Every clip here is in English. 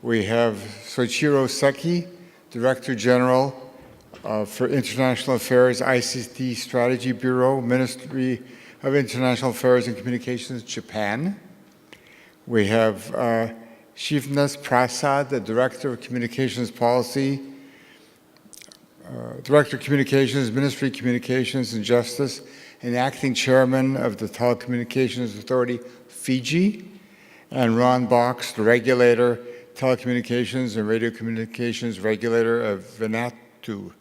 We have Soichiro Seki, Director General for International Affairs, ICT Strategy Bureau, Ministry of International Affairs and Communications, Japan. We have Shivnesh Prasad, the Director of Communications Policy, Director of Communications, Ministry of Communications and Justice, and Acting Chairman of the Telecommunications Authority, Fiji, and Ron Box, the Regulator, Telecommunications and Radiocommunications Regulator of Vanuatu.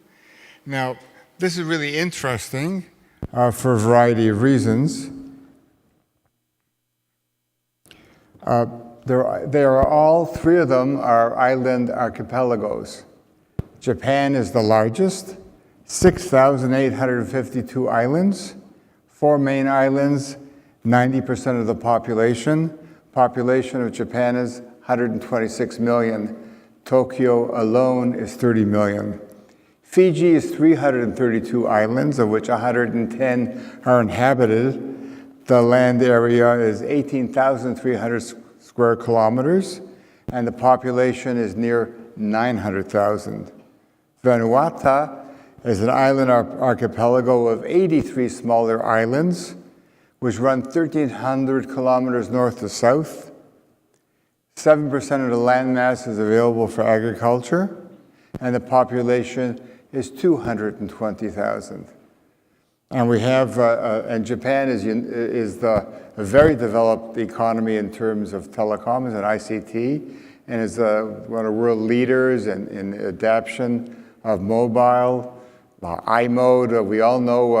Now, this is really interesting for a variety of reasons. Three of them are island archipelagos. Japan is the largest, 6,852 islands, 4 main islands, 90% of the population. Population of Japan is 126 million. Tokyo alone is 30 million. Fiji is 332 islands, of which 110 are inhabited. The land area is 18,300 square kilometers, and the population is near 900,000. Vanuatu is an island archipelago of 83 smaller islands, which run 1,300 kilometers north to south. 7% of the landmass is available for agriculture, and the population is 220,000. And we have, and Japan is a very developed economy in terms of telecoms and ICT, and is one of the world leaders in adoption of mobile, iMode. We all know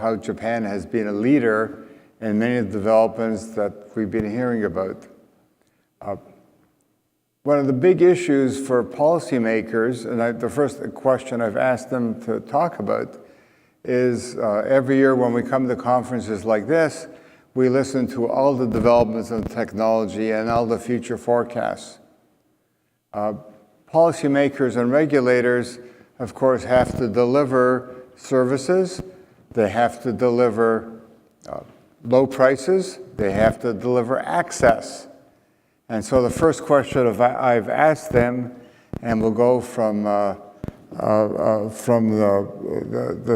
how Japan has been a leader in many of the developments that we've been hearing about. One of the big issues for policymakers, and the first question I've asked them to talk about, is every year when we come to conferences like this, we listen to all the developments in technology and all the future forecasts. Policymakers and regulators, of course, have to deliver services. They have to deliver low prices. They have to deliver access. And so the first question I've asked them, and we'll go from the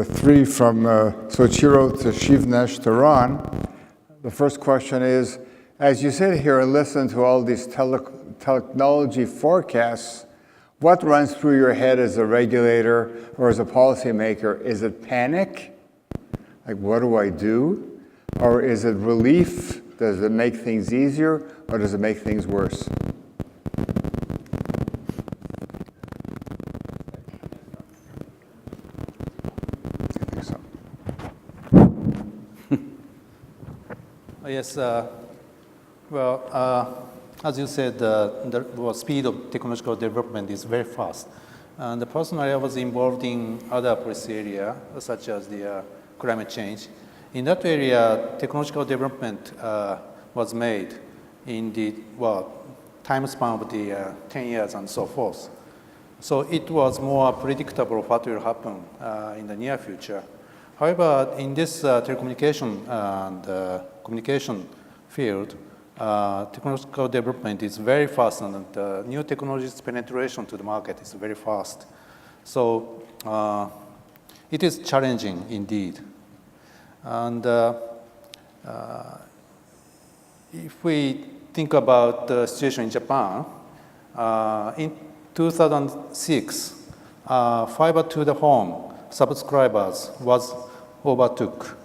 three, from Soichiro to Shivnesh to Ron. The first question is, as you sit here and listen to all these technology forecasts, what runs through your head as a regulator or as a policymaker? Is it panic? Like, what do I do? Or is it relief? Does it make things easier, or does it make things worse? I think so. Yes. As you said, the speed of technological development is very fast. And personally, I was involved in other policy areas, such as the climate change. In that area, technological development was made in the time span of the 10 years and so forth. So it was more predictable what will happen in the near future. However, in this telecommunication and communication field, technological development is very fast, and the new technologies penetration to the market is very fast. So it is challenging indeed. And if we think about the situation in Japan, in 2006, fiber to the home subscribers was overtook.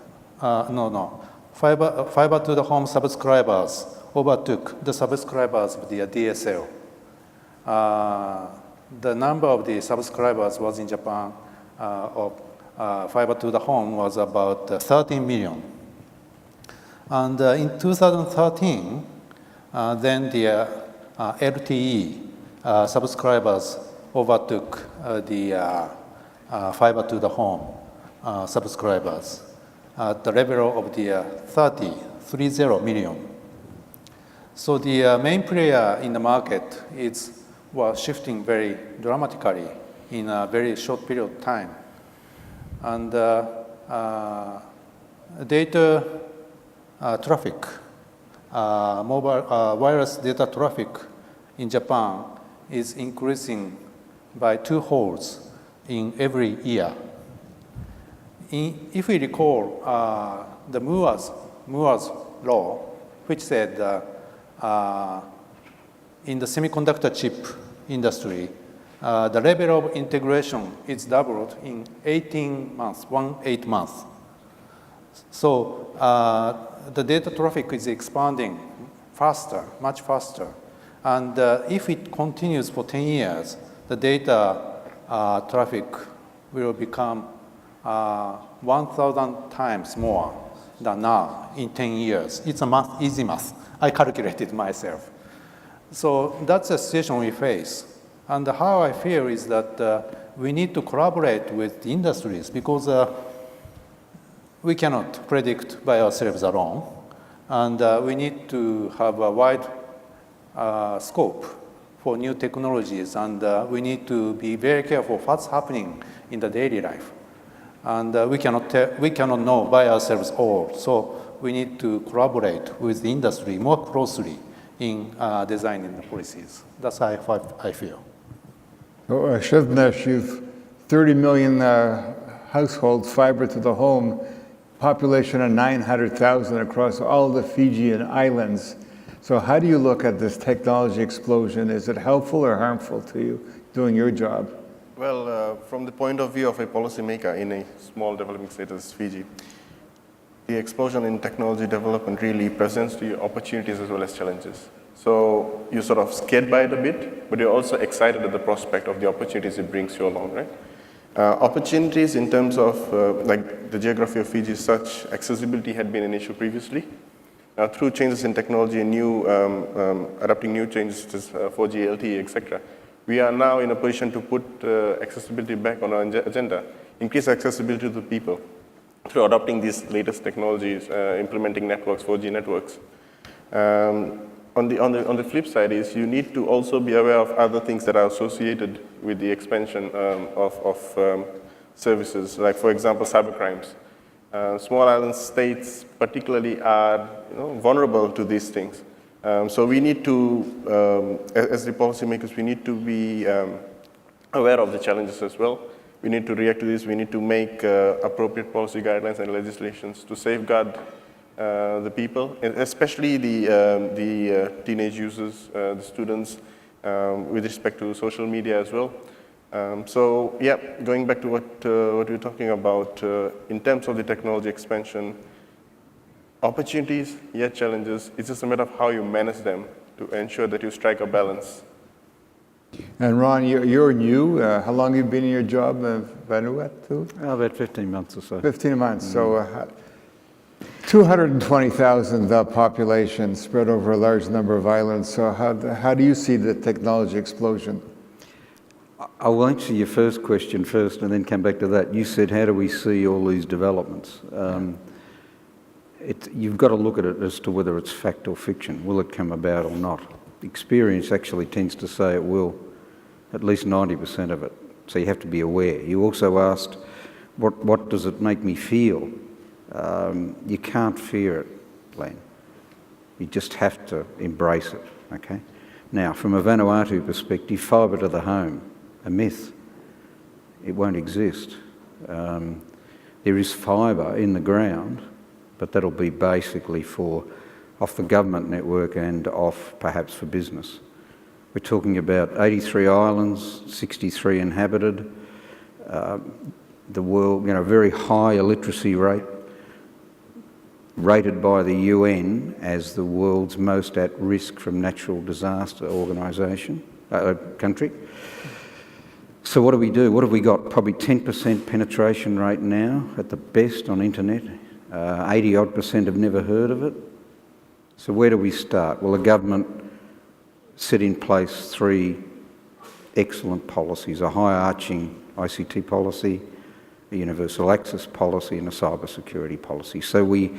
Fiber to the home subscribers overtook the subscribers of the DSL. The number of the subscribers was in Japan of fiber to the home was about 13 million. And in 2013, then the LTE subscribers overtook the fiber to the home subscribers at the level of the 30 million. So the main player in the market was shifting very dramatically in a very short period of time. And data traffic, mobile wireless data traffic in Japan is increasing by 2 holes in every year. If we recall the Moore's law, which said in the semiconductor chip industry, the level of integration is doubled in 18 months, 18 months. So the data traffic is expanding faster, much faster. And if it continues for 10 years, the data traffic will become 1,000 times more than now in 10 years. It's a easy math. I calculated myself. So that's the situation we face. And how I feel is that we need to collaborate with the industries because we cannot predict by ourselves alone. And we need to have a wide scope for new technologies. And we need to be very careful of what's happening in the daily life. And we cannot know by ourselves all. So we need to collaborate with the industry more closely in designing the policies. That's how I feel. So, Shivnesh, you've 30 million households, fiber to the home, population of 900,000 across all the Fijian islands. So how do you look at this technology explosion? Is it helpful or harmful to you doing your job? Well, from the point of view of a policymaker in a small developing state as Fiji, the explosion in technology development really presents to you opportunities as well as challenges. So you're sort of scared by it a bit, but you're also excited at the prospect of the opportunities it brings you along, right? Opportunities in terms of, like the geography of Fiji is such, accessibility had been an issue previously. Through changes in technology and adapting new changes such as 4G, LTE, etc., we are now in a position to put accessibility back on our agenda, increase accessibility to the people through adopting these latest technologies, implementing networks, 4G networks. On the flip side is you need to also be aware of other things that are associated with the expansion of services, like for example, cybercrimes. Small island states particularly are vulnerable to these things. So we need to, as the policymakers, we need to be aware of the challenges as well. We need to react to this. We need to make appropriate policy guidelines and legislations to safeguard the people, especially the teenage users, the students, with respect to social media as well. So yeah, going back to what we were talking about, in terms of the technology expansion, opportunities, yet challenges, it's just a matter of how you manage them to ensure that you strike a balance. And Ron, you're new. How long have you been in your job in Vanuatu? About 15 months or so. 15 months. So 220,000 population spread over a large number of islands. So how do you see the technology explosion? I'll answer your first question first and then come back to that. You said, how do we see all these developments? You've got to look at it as to whether it's fact or fiction. Will it come about or not? Experience actually tends to say it will, at least 90% of it. So you have to be aware. You also asked, what does it make me feel? You can't fear it, Len. You just have to embrace it, okay? Now, from a Vanuatu perspective, fibre to the home, a myth. It won't exist. There is fibre in the ground, but that'll be basically off the government network and off perhaps for business. We're talking about 83 islands, 63 inhabited, the world, very high illiteracy rate, rated by the UN as the world's most at risk from natural disaster country. So what do we do? What have we got? Probably 10% penetration rate now at the best on internet. 80-odd% have never heard of it. So where do we start? Well, the government set in place 3 excellent policies, a high-arching ICT policy, a universal access policy and a cyber security policy. So we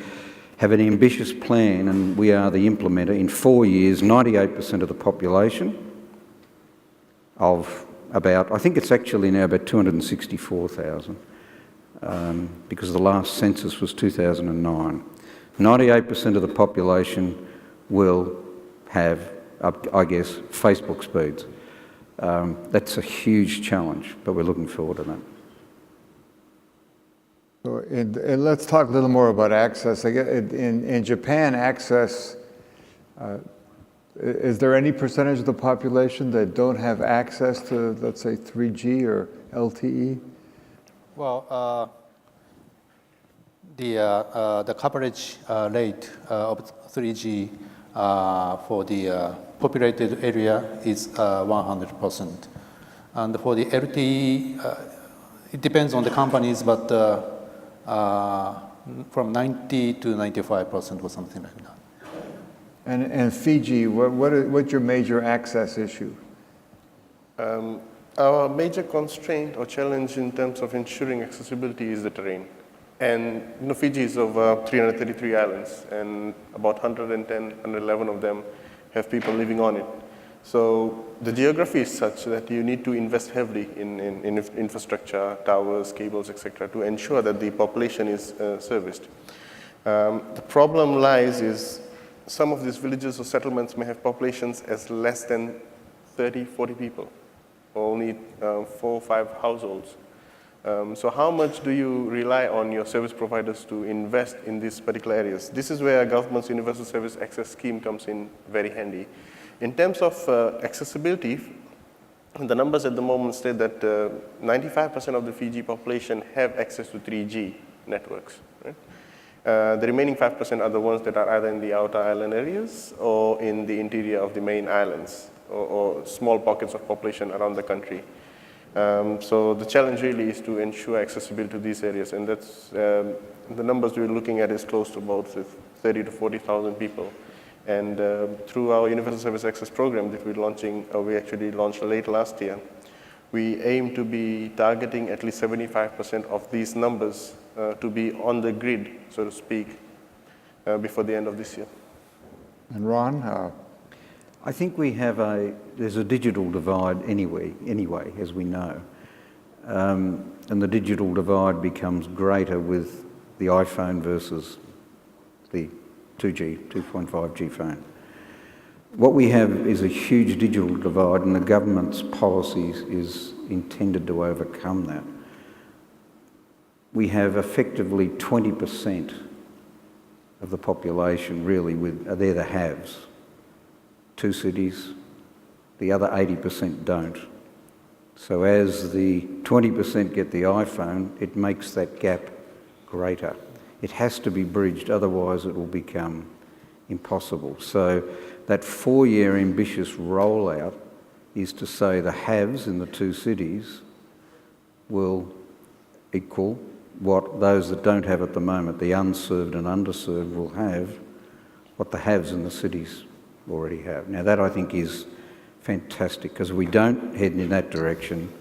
have an ambitious plan and we are the implementer. In 4 years, 98% of the population of I think it's actually now about 264,000 because the last census was 2009. 98% of the population will have, I guess, Facebook speeds. That's a huge challenge, but we're looking forward to that. So and let's talk a little more about access. In Japan, access, is there any percentage of the population that don't have access to, let's say, 3G or LTE? Well, the coverage rate of 3G for the populated area is 100%. And for the LTE, it depends on the companies, but from 90 to 95% or something like that. And Fiji, what's your major access issue? Our major constraint or challenge in terms of ensuring accessibility is the terrain. And Fiji is over 333 islands, and about 110, 111 of them have people living on it. So the geography is such that you need to invest heavily in infrastructure, towers, cables, etc., to ensure that the population is serviced. The problem lies is some of these villages or settlements may have populations as less than 30, 40 people, or only 4 or 5 households. So how much do you rely on your service providers to invest in these particular areas? This is where government's Universal Service Access Scheme comes in very handy. In terms of accessibility, the numbers at the moment state that 95% of the Fiji population have access to 3G networks. Right? The remaining 5% are the ones that are either in the outer island areas or in the interior of the main islands, or small pockets of population around the country. So the challenge really is to ensure accessibility to these areas, and that's the numbers we're looking at is close to about 30 to 40,000 people. And through our Universal Service Access program that we're launching, we actually launched late last year, we aim to be targeting at least 75% of these numbers to be on the grid, so to speak, before the end of this year. And Ron? I think there's a digital divide anyway, as we know. And the digital divide becomes greater with the iPhone versus the 2G, 2.5G phone. What we have is a huge digital divide, and the government's policies is intended to overcome that. We have effectively 20% of the population really they're the haves. 2 cities, the other 80% don't. So as the 20% get the iPhone, it makes that gap greater. It has to be bridged, otherwise it will become impossible. So that 4-year ambitious rollout is to say the haves in the 2 cities will equal what those that don't have at the moment, the unserved and underserved, will have what the haves in the cities already have. Now that I think is fantastic, because if we don't head in that direction,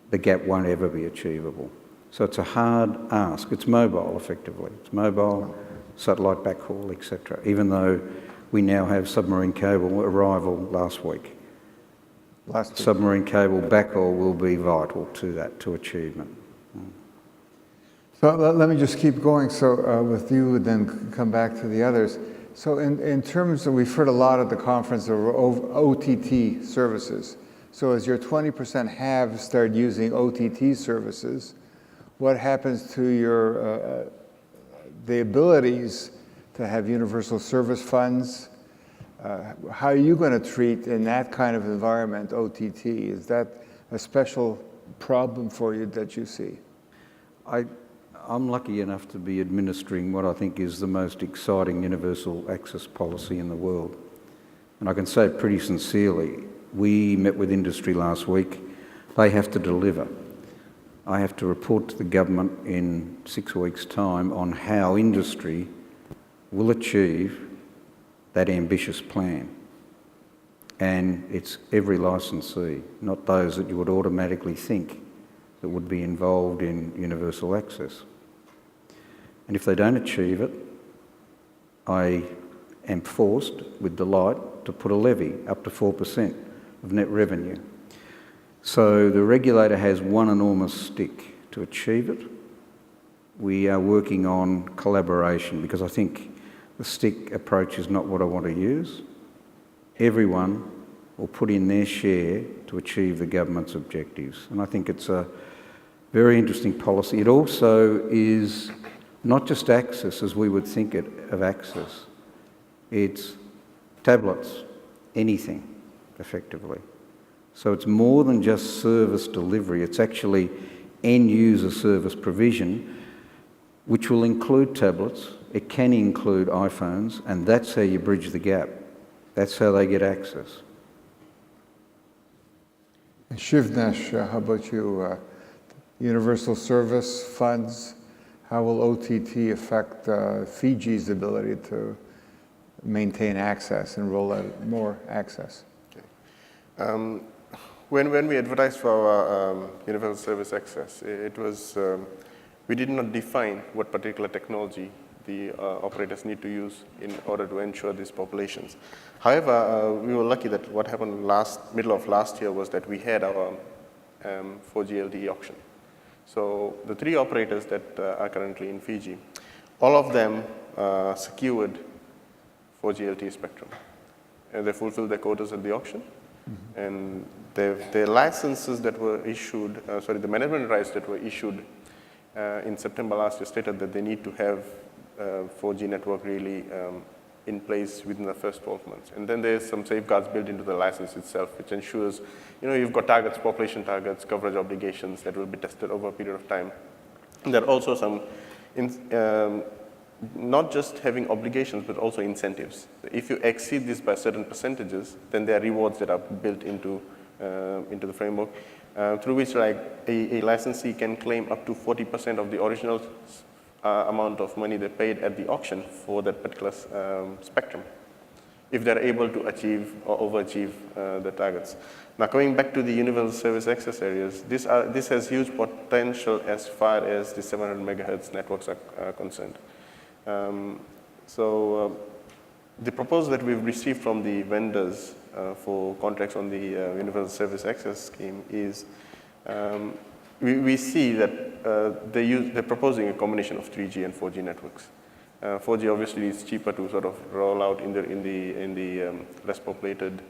the gap won't ever be achievable. So it's a hard ask. It's mobile, effectively. It's mobile, satellite backhaul, etc. Even though we now have submarine cable arrival last week. Submarine cable backhaul will be vital to that, to achievement. So let me just keep going. So with you, then come back to the others. So in terms of, we've heard a lot at the conference of OTT services. So as your 20% have started using OTT services, what happens to your the abilities to have universal service funds? How are you going to treat in that kind of environment OTT? Is that a special problem for you that you see? I'm lucky enough to be administering what I think is the most exciting universal access policy in the world. And I can say it pretty sincerely. We met with industry last week. They have to deliver. I have to report to the government in 6 weeks' time on how industry will achieve that ambitious plan. And it's every licensee, not those that you would automatically think that would be involved in universal access. And if they don't achieve it, I am forced, with delight, to put a levy up to 4% of net revenue. So the regulator has one enormous stick to achieve it. We are working on collaboration, because I think the stick approach is not what I want to use. Everyone or put in their share to achieve the government's objectives. And I think it's a very interesting policy. It also is not just access as we would think it of access. It's tablets, anything, effectively. So it's more than just service delivery. It's actually end-user service provision, which will include tablets. It can include iPhones, and that's how you bridge the gap. That's how they get access. And Shivnesh, how about you? Universal service funds, how will OTT affect Fiji's ability to maintain access and roll out more access? Okay. When we advertised for our universal service access, it was, we did not define what particular technology the operators need to use in order to ensure these populations. However, we were lucky that what happened middle of last year was that we had our 4G LTE auction. So the 3 operators that are currently in Fiji, all of them secured 4G LTE spectrum. And they fulfilled their quotas at the auction. Mm-hmm. And their licenses that were issued, the management rights that were issued in September last year stated that they need to have 4G network really in place within the first 12 months. And then there's some safeguards built into the license itself, which ensures, you've got targets, population targets, coverage obligations that will be tested over a period of time. And there are also some, not just having obligations, but also incentives. If you exceed this by certain percentages, then there are rewards that are built into the framework, through which a licensee can claim up to 40% of the original amount of money they paid at the auction for that particular spectrum, if they're able to achieve or overachieve the targets. Now, coming back to the universal service access areas, this has huge potential as far as the 700 megahertz networks are concerned. The proposal that we've received from the vendors for contracts on the universal service access scheme is we see that they're proposing a combination of 3G and 4G networks. 4G obviously is cheaper to sort of roll out in the less populated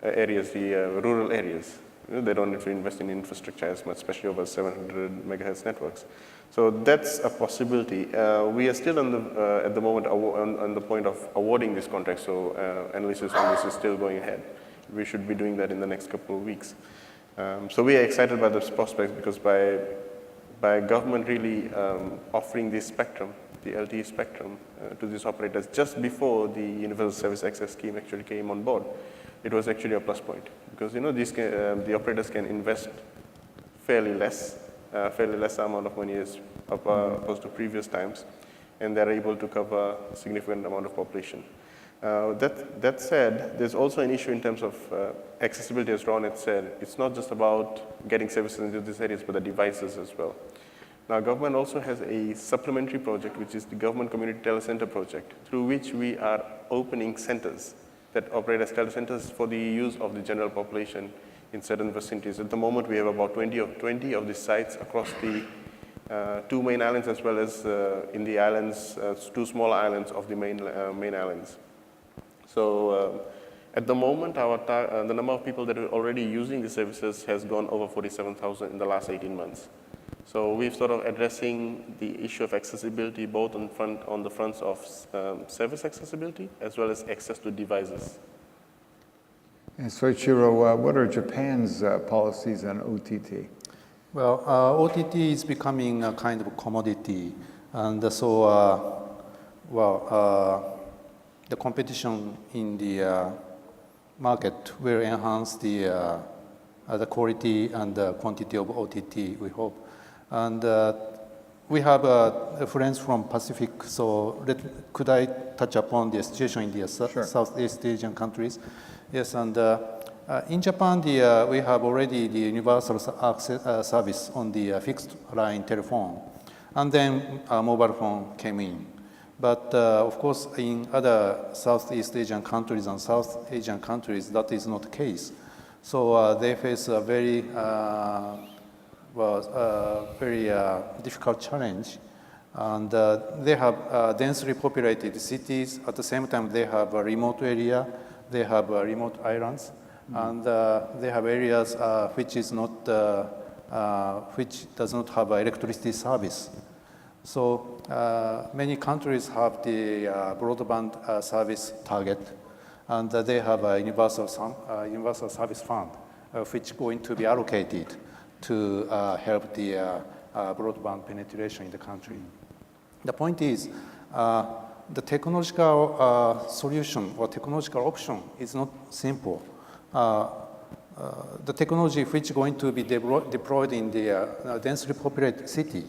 areas, the rural areas. They don't need to invest in infrastructure as much, especially over 700 megahertz networks. So that's a possibility. We are still at the moment on the point of awarding this contract, so analysis on this is still going ahead. We should be doing that in the next couple of weeks. So we are excited by this prospect because by government really offering this spectrum, the LTE spectrum, to these operators just before the universal service access scheme actually came on board, it was actually a plus point because the operators can invest fairly less amount of money as opposed to previous times, and they're able to cover a significant amount of population. That said, there's also an issue in terms of accessibility, as Ron had said. It's not just about getting services into these areas, but the devices as well. Now, government also has a supplementary project, which is the Government Community Telecenter project, through which we are opening centers that operate as telecenters for the use of the general population in certain vicinities. At the moment, we have about 20 of these sites across the 2 main islands, as well as in the islands, 2 smaller islands of the main islands. So at the moment, the number of people that are already using the services has gone over 47,000 in the last 18 months. So we're sort of addressing the issue of accessibility both on the fronts of service accessibility as well as access to devices. And Soichiro, what are Japan's policies on OTT? Well, OTT is becoming a kind of commodity, and so the competition in the market will enhance the quality and the quantity of OTT, we hope. And we have friends from Pacific, so could I touch upon the situation in the Sure. Southeast Asian countries? Yes, and in Japan, we have already the universal access service on the fixed line telephone, and then mobile phone came in. But of course, in other Southeast Asian countries and South Asian countries, that is not the case. So they face a very difficult challenge, and they have densely populated cities. At the same time, they have a remote area, they have remote islands, and they have areas which does not have electricity service. So many countries have the broadband service target, and they have a universal service fund, which is going to be allocated to help the broadband penetration in the country. The point is, the technological solution or technological option is not simple. The technology which is going to be deployed in the densely populated city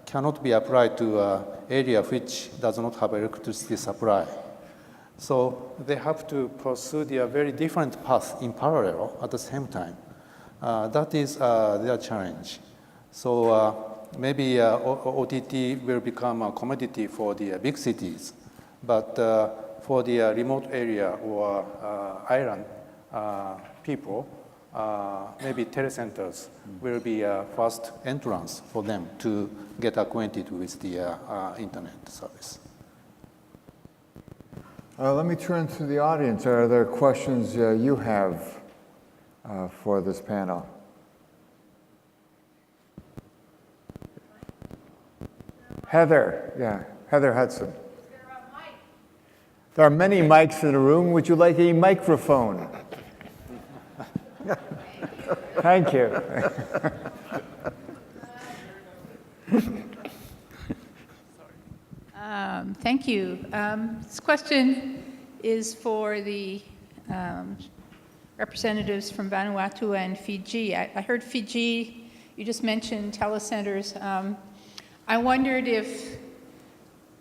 cannot be applied to an area which does not have electricity supply. So they have to pursue their very different paths in parallel at the same time. That is their challenge. So maybe OTT will become a commodity for the big cities, but for the remote area or island people, maybe telecenters will be a first entrance for them to get acquainted with the internet service. Let me turn to the audience. Are there questions you have for this panel? Heather, Heather Hudson. There are many mics in the room. Would you like a microphone? Thank you. Thank you. This question is for the representatives from Vanuatu and Fiji. I heard Fiji, you just mentioned telecenters. I wondered if,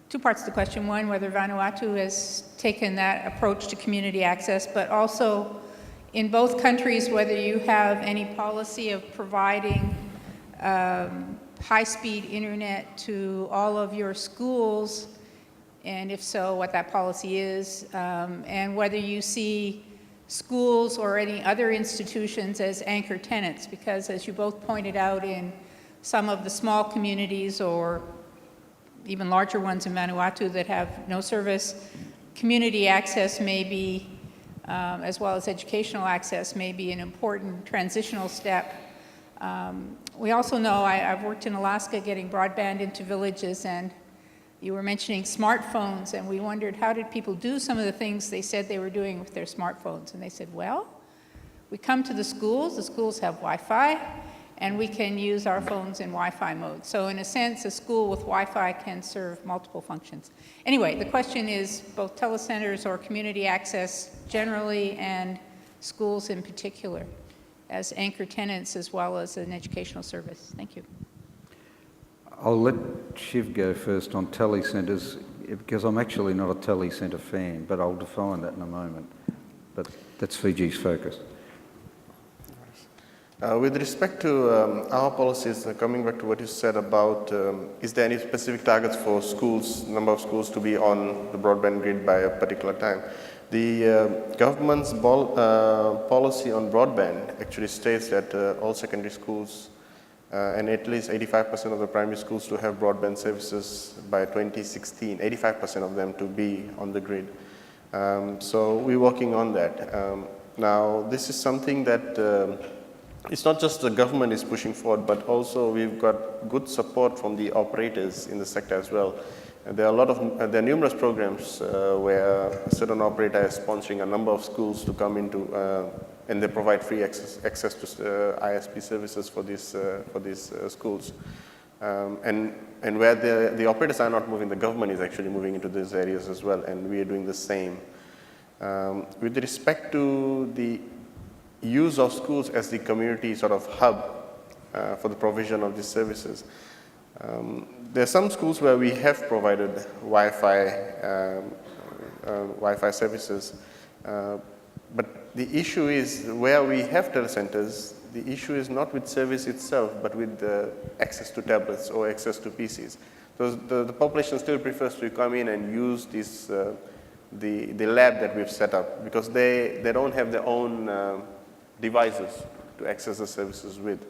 two parts to the question. One, whether Vanuatu has taken that approach to community access, but also in both countries, whether you have any policy of providing high-speed internet to all of your schools, and if so, what that policy is, and whether you see schools or any other institutions as anchor tenants, because as you both pointed out, in some of the small communities or even larger ones in Vanuatu that have no service, community access may be, as well as educational access, may be an important transitional step. We also know, I've worked in Alaska getting broadband into villages, and you were mentioning smartphones, and we wondered how did people do some of the things they said they were doing with their smartphones. And they said, well, we come to the schools have Wi-Fi, and we can use our phones in Wi-Fi mode. So in a sense, a school with Wi-Fi can serve multiple functions. Anyway, the question is both telecenters or community access generally and schools in particular as anchor tenants as well as an educational service. Thank you. I'll let Shiv go first on telecenters because I'm actually not a telecenter fan, but I'll define that in a moment. But that's Fiji's focus. With respect to our policies, coming back to what you said about, is there any specific targets for schools, number of schools to be on the broadband grid by a particular time? The government's policy on broadband actually states that all secondary schools and at least 85% of the primary schools to have broadband services by 2016, 85% of them to be on the grid. So we're working on that. Now, this is something that it's not just the government is pushing forward, but also we've got good support from the operators in the sector as well. And there are there are numerous programs where a certain operator is sponsoring a number of schools to come into, and they provide free access to ISP services for these schools. And where the operators are not moving, the government is actually moving into these areas as well, and we are doing the same. With respect to the use of schools as the community sort of hub for the provision of these services. There are some schools where we have provided Wi-Fi services, but the issue is where we have telecenters, the issue is not with service itself, but with access to tablets or access to PCs. So the population still prefers to come in and use this, the lab that we've set up, because they don't have their own devices to access the services with.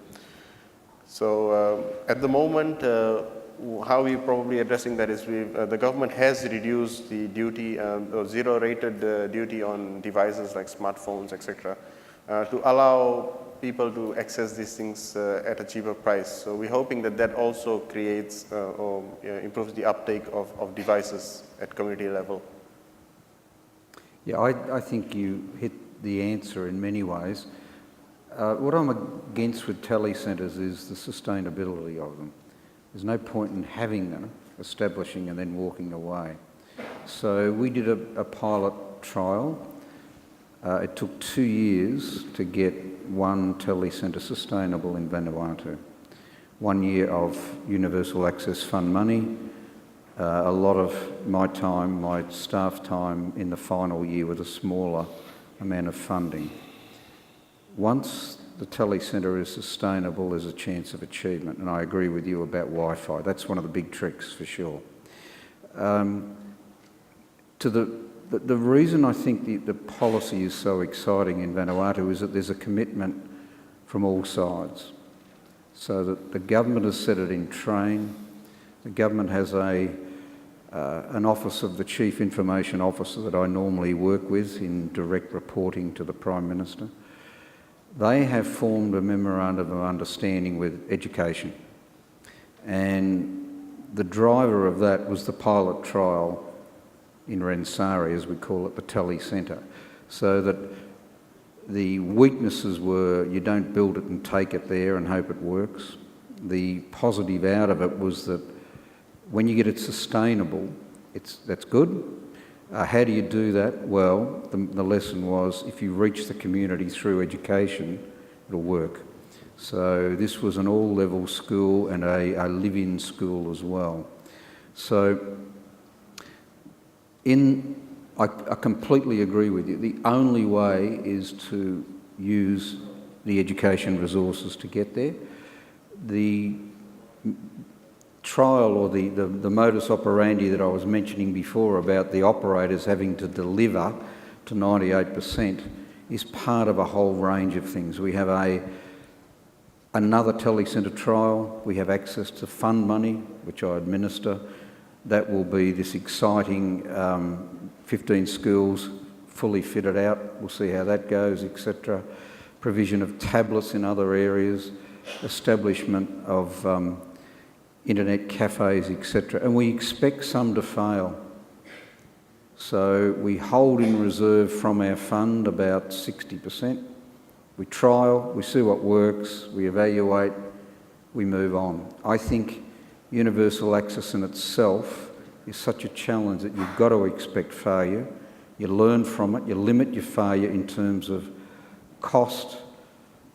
So at the moment, how we're probably addressing that is the government has reduced the duty, zero-rated duty on devices like smartphones, etc., to allow people to access these things at a cheaper price. So we're hoping that that also creates or improves the uptake of devices at community level. Yeah, I think you hit the answer in many ways. What I'm against with telecentres is the sustainability of them. There's no point in having them, establishing and then walking away. So we did a pilot trial. It took 2 years to get one telecentre sustainable in Vanuatu. 1 year of Universal Access Fund money, a lot of my time, my staff time in the final year with a smaller amount of funding. Once the telecentre is sustainable, there's a chance of achievement, and I agree with you about Wi-Fi. That's one of the big tricks for sure. The reason I think the policy is so exciting in Vanuatu is that there's a commitment from all sides. So that the government has set it in train. The government has an office of the Chief Information Officer that I normally work with in direct reporting to the Prime Minister. They have formed a memorandum of understanding with education. And the driver of that was the pilot trial in Rensari, as we call it, the telecentre. So that the weaknesses were you don't build it and take it there and hope it works. The positive out of it was that when you get it sustainable, that's good. How do you do that? Well, the lesson was if you reach the community through education, it'll work. So this was an all-level school and a live-in school as well. So I completely agree with you. The only way is to use the education resources to get there. The trial or the modus operandi that I was mentioning before about the operators having to deliver to 98% is part of a whole range of things. We have another telecentre trial. We have access to fund money, which I administer. That will be this exciting 15 schools fully fitted out. We'll see how that goes, etc. Provision of tablets in other areas, establishment of internet cafes, etc. And we expect some to fail. So we hold in reserve from our fund about 60%. We trial, we see what works, we evaluate, we move on. I think universal access in itself is such a challenge that you've got to expect failure. You learn from it, you limit your failure in terms of cost,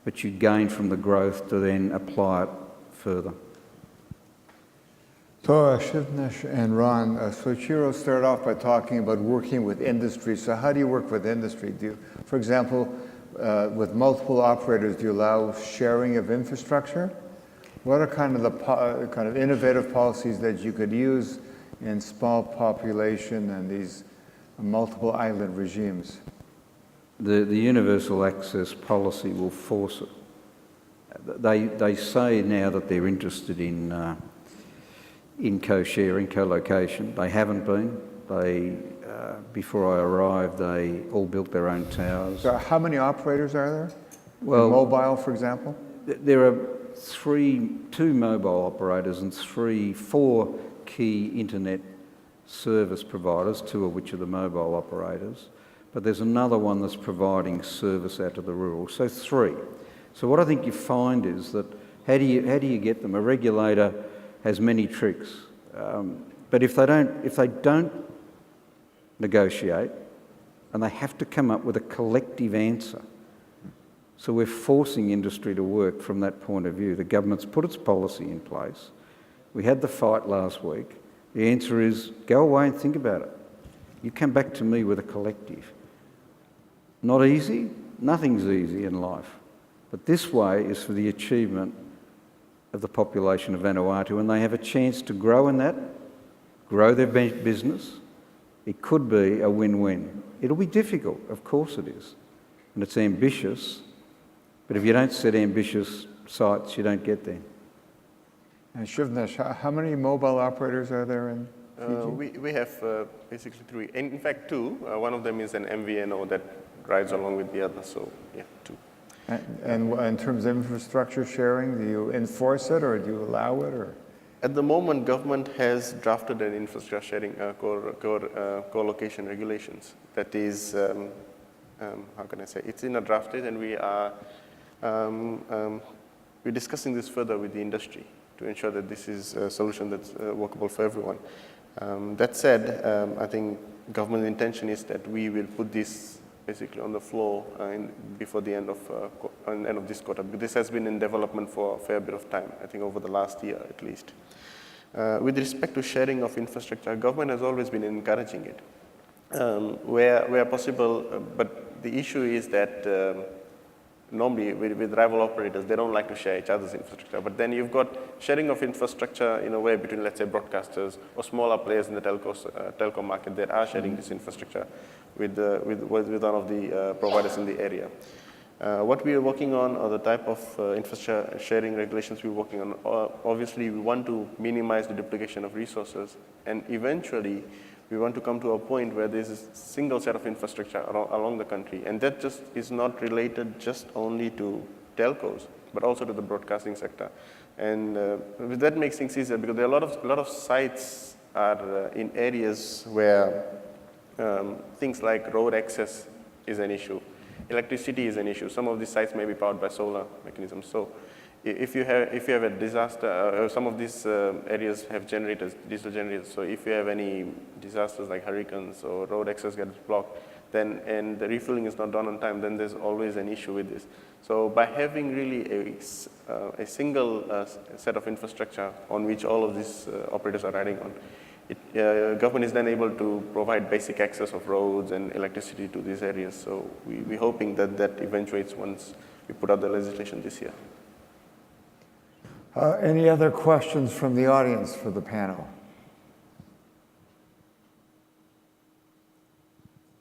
but you gain from the growth to then apply it further. So Shivnesh and Ron, Soichiro started off by talking about working with industry. So how do you work with industry? For example, with multiple operators, do you allow sharing of infrastructure? What are kind of the innovative policies that you could use in small population and these multiple island regimes? The universal access policy will force it. They say now that they're interested in co-sharing, co-location. They haven't been. Before I arrived, they all built their own towers. So how many operators are there? Well, in mobile, for example? There are two mobile operators and four key internet service providers, two of which are the mobile operators. But there's another one that's providing service out to the rural. So 3. So what I think you find is that how do you get them? A regulator has many tricks, but if they don't negotiate, and they have to come up with a collective answer. So we're forcing industry to work from that point of view. The government's put its policy in place. We had the fight last week. The answer is go away and think about it. You come back to me with a collective. Not easy, nothing's easy in life, but this way is for the achievement of the population of Vanuatu, and they have a chance to grow in that, grow their business. It could be a win-win. It'll be difficult, of course it is, and it's ambitious, but if you don't set ambitious sights, you don't get there. And Shivnesh, how many mobile operators are there in Fiji? We have basically 3. In fact, 2. One of them is an MVNO that rides along with the other, so yeah, 2. And in terms of infrastructure sharing, do you enforce it or do you allow it? Or? At the moment, government has drafted an infrastructure sharing co-location regulations. That is, how can I say, it's in a draft stage, and we are we're discussing this further with the industry to ensure that this is a solution that's workable for everyone. That said, I think government's intention is that we will put this basically on the floor before the end of this quarter. Because this has been in development for a fair bit of time, I think over the last year at least. With respect to sharing of infrastructure, government has always been encouraging it where possible, but the issue is that normally with rival operators, they don't like to share each other's infrastructure. But then you've got sharing of infrastructure in a way between, let's say, broadcasters or smaller players in the telco market that are sharing this infrastructure with one of the providers in the area. What we are working on are the type of infrastructure sharing regulations we're working on. Obviously, we want to minimize the duplication of resources, and eventually, we want to come to a point where there's a single set of infrastructure along the country, and that just is not related just only to telcos, but also to the broadcasting sector. And that makes things easier because there are a lot of sites are in areas where things like road access is an issue, electricity is an issue. Some of these sites may be powered by solar mechanisms. So if you have a disaster, some of these areas have generators, diesel generators. So if you have any disasters like hurricanes or road access gets blocked, then and the refueling is not done on time, then there's always an issue with this. So by having really a single set of infrastructure on which all of these operators are riding on, government is then able to provide basic access of roads and electricity to these areas. So we're hoping that eventuates once we put out the legislation this year. Any other questions from the audience for the panel?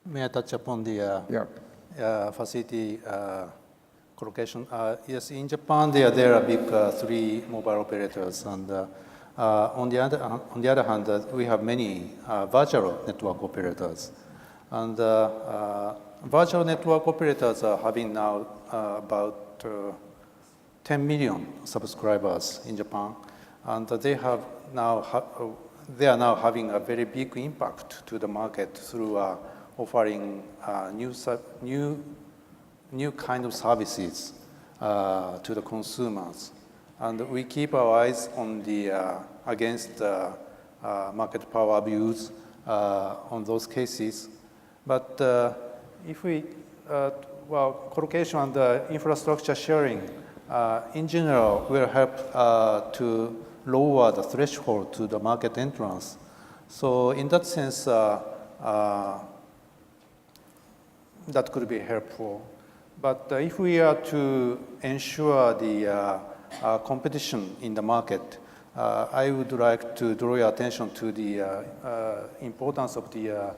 May I touch upon the facility collocation? Yes, in Japan, there are big 3 mobile operators, and on the other hand, we have many virtual network operators. And virtual network operators are having now about 10 million subscribers in Japan, and they are now having a very big impact to the market through offering new kind of services to the consumers. And we keep our eyes on the against market power abuse on those cases. But if we collocation and infrastructure sharing in general will help to lower the threshold to the market entrance. So in that sense, that could be helpful. But if we are to ensure the competition in the market, I would like to draw your attention to the importance of the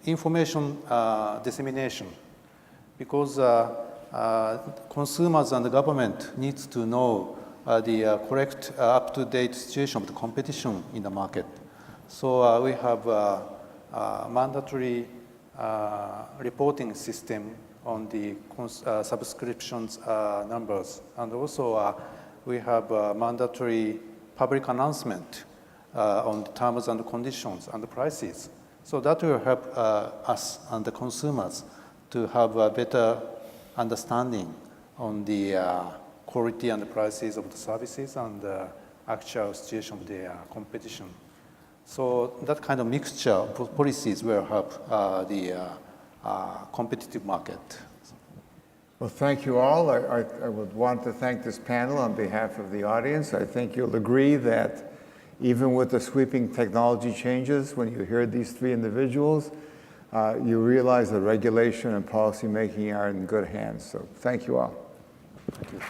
information dissemination, because consumers and the government needs to know the correct up-to-date situation of the competition in the market. So we have a mandatory reporting system on the subscriptions numbers. And also we have a mandatory public announcement on the terms and conditions and the prices. So that will help us and the consumers to have a better understanding on the quality and the prices of the services and the actual situation of the competition. So that kind of mixture of policies will help the competitive market. Well, thank you all. I would want to thank this panel on behalf of the audience. I think you'll agree that even with the sweeping technology changes, when you hear these 3 individuals, you realize that regulation and policy making are in good hands. So thank you all. Thank you.